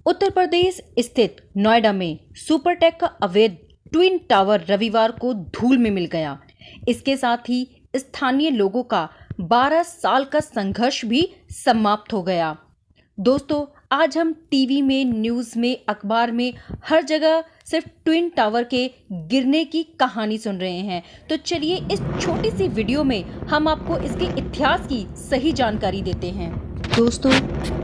उत्तर प्रदेश स्थित नोएडा में सुपरटेक का अवैध ट्विन टावर रविवार को धूल में मिल गया। इसके साथ ही स्थानीय लोगों का 12 साल का संघर्ष भी समाप्त हो गया। दोस्तों, आज हम टीवी में, न्यूज़ में, अखबार में हर जगह सिर्फ ट्विन टावर के गिरने की कहानी सुन रहे हैं। तो चलिए इस छोटी सी वीडियो में हम आपको इसके इतिहास की सही जानकारी देते हैं। दोस्तों,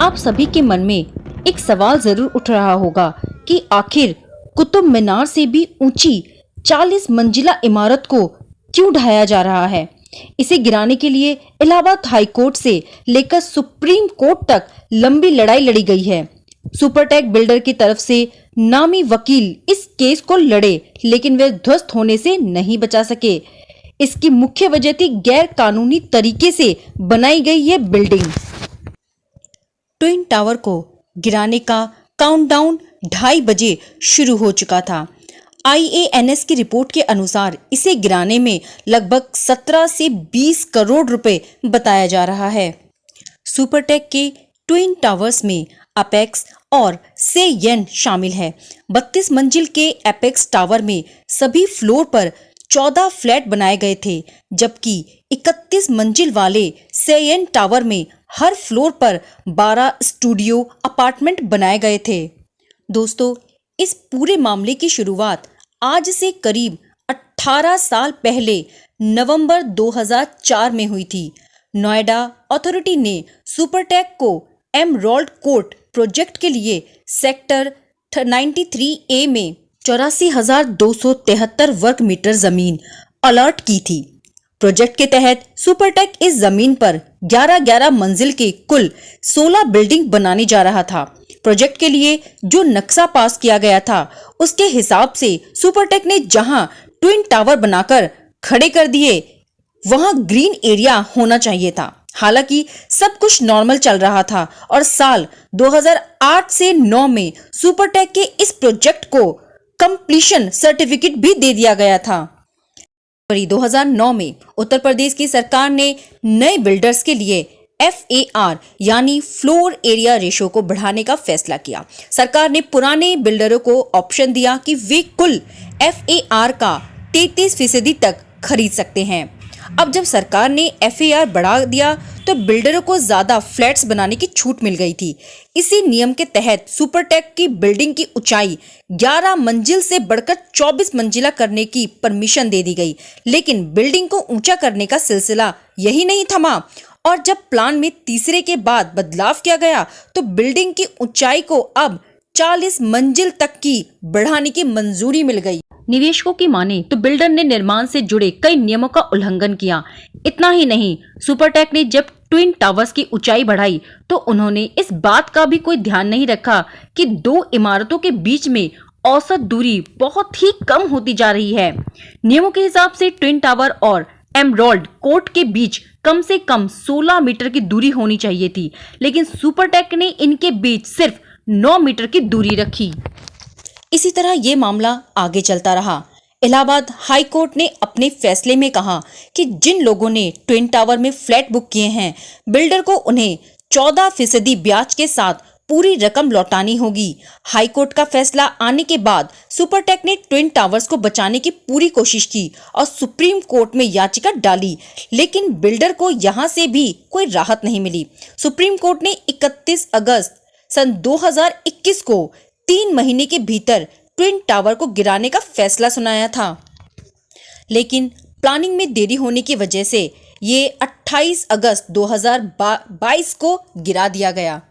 आप सभी के मन में एक सवाल जरूर उठ रहा होगा कि आखिर कुतुब मीनार से भी ऊंची 40 मंजिला इमारत को क्यों ढाया जा रहा है। इसे गिराने के लिए इलाहाबाद हाई कोर्ट से लेकर सुप्रीम कोर्ट तक लंबी लड़ाई लड़ी गई है। सुपरटेक बिल्डर की तरफ से नामी वकील इस केस को लड़े, लेकिन वे ध्वस्त होने से नहीं बचा सके। इसकी मुख्य वजह थी गैर कानूनी तरीके से बनाई गई ये बिल्डिंग। ट्विन टावर को गिराने का काउंटडाउन 2:30 बजे शुरू हो चुका था। IANS की रिपोर्ट के अनुसार इसे गिराने में लगभग 17 से 20 करोड़ रुपए बताया जा रहा है। सुपरटेक के ट्विन टावर्स में अपेक्स और सेयन शामिल है। 32 मंजिल के एपेक्स टावर में सभी फ्लोर पर 14 फ्लैट बनाए गए थे, जबकि 31 मंजिल वाले सेयन टावर में हर फ्लोर पर 12 स्टूडियो अपार्टमेंट बनाए गए थे। दोस्तों, इस पूरे मामले की शुरुआत आज से करीब 18 साल पहले नवंबर 2004 में हुई थी। नोएडा अथॉरिटी ने सुपरटेक को एमराल्ड कोर्ट प्रोजेक्ट के लिए सेक्टर 93A में 84,273 वर्ग मीटर जमीन अलॉट की थी। प्रोजेक्ट के तहत सुपरटेक इस जमीन पर 11 मंजिल के कुल 16 बिल्डिंग बनाने जा रहा था। प्रोजेक्ट के लिए जो नक्शा पास किया गया था, उसके हिसाब से सुपरटेक ने जहां ट्विन टावर बनाकर खड़े कर दिए, वहां ग्रीन एरिया होना चाहिए था। हालांकि सब कुछ नॉर्मल चल रहा था और साल 2008 से 9 में सुपरटेक के इस प्रोजेक्ट को कंप्लीशन सर्टिफिकेट भी दे दिया गया था। फरवरी 2009 में उत्तर प्रदेश की सरकार ने नए बिल्डर्स के लिए FAR यानी फ्लोर एरिया रेशो को बढ़ाने का फैसला किया। सरकार ने पुराने बिल्डरों को ऑप्शन दिया कि वे कुल FAR का 33% तक खरीद सकते हैं। अब जब सरकार ने FAR बढ़ा दिया तो बिल्डरों को ज्यादा फ्लैट्स बनाने की छूट मिल गई थी। इसी नियम के तहत सुपरटेक की बिल्डिंग की ऊंचाई 11 मंजिल से बढ़कर 24 मंजिला करने की परमिशन दे दी गई। लेकिन बिल्डिंग को ऊंचा करने का सिलसिला यही नहीं थमा और जब प्लान में तीसरे के बाद बदलाव किया गया तो बिल्डिंग की ऊंचाई को अब 40 मंजिल तक की बढ़ाने की मंजूरी मिल गई। निवेशकों की माने तो बिल्डर ने निर्माण से जुड़े कई नियमों का उल्लंघन किया। इतना ही नहीं, सुपरटेक ने जब ट्विन टावर्स की ऊंचाई बढ़ाई तो उन्होंने इस बात का भी कोई ध्यान नहीं रखा कि दो इमारतों के बीच में औसत दूरी बहुत ही कम होती जा रही है। नियमों के हिसाब से ट्विन टावर और एमराल्ड कोर्ट के बीच कम से कम 16 मीटर की दूरी होनी चाहिए थी, लेकिन सुपरटेक ने इनके बीच सिर्फ 9 मीटर की दूरी रखी। इसी तरह ये मामला आगे चलता रहा। इलाहाबाद हाई कोर्ट ने अपने फैसले में कहा कि जिन लोगों ने ट्विन टावर में फ्लैट बुक किए हैं, बिल्डर को उन्हें 14% ब्याज के साथ पूरी रकम लौटानी होगी। हाई कोर्ट का फैसला आने के बाद सुपरटेक ने ट्विन टावर्स को बचाने की पूरी कोशिश की और सुप्रीम कोर्ट में याचिका डाली, लेकिन बिल्डर को यहां से भी कोई राहत नहीं मिली। सुप्रीम कोर्ट ने 31 अगस्त सन 2021 को 3 महीने के भीतर ट्विन टावर को गिराने का फैसला सुनाया था, लेकिन प्लानिंग में देरी होने की वजह से ये 28 अगस्त 2022 को गिरा दिया गया।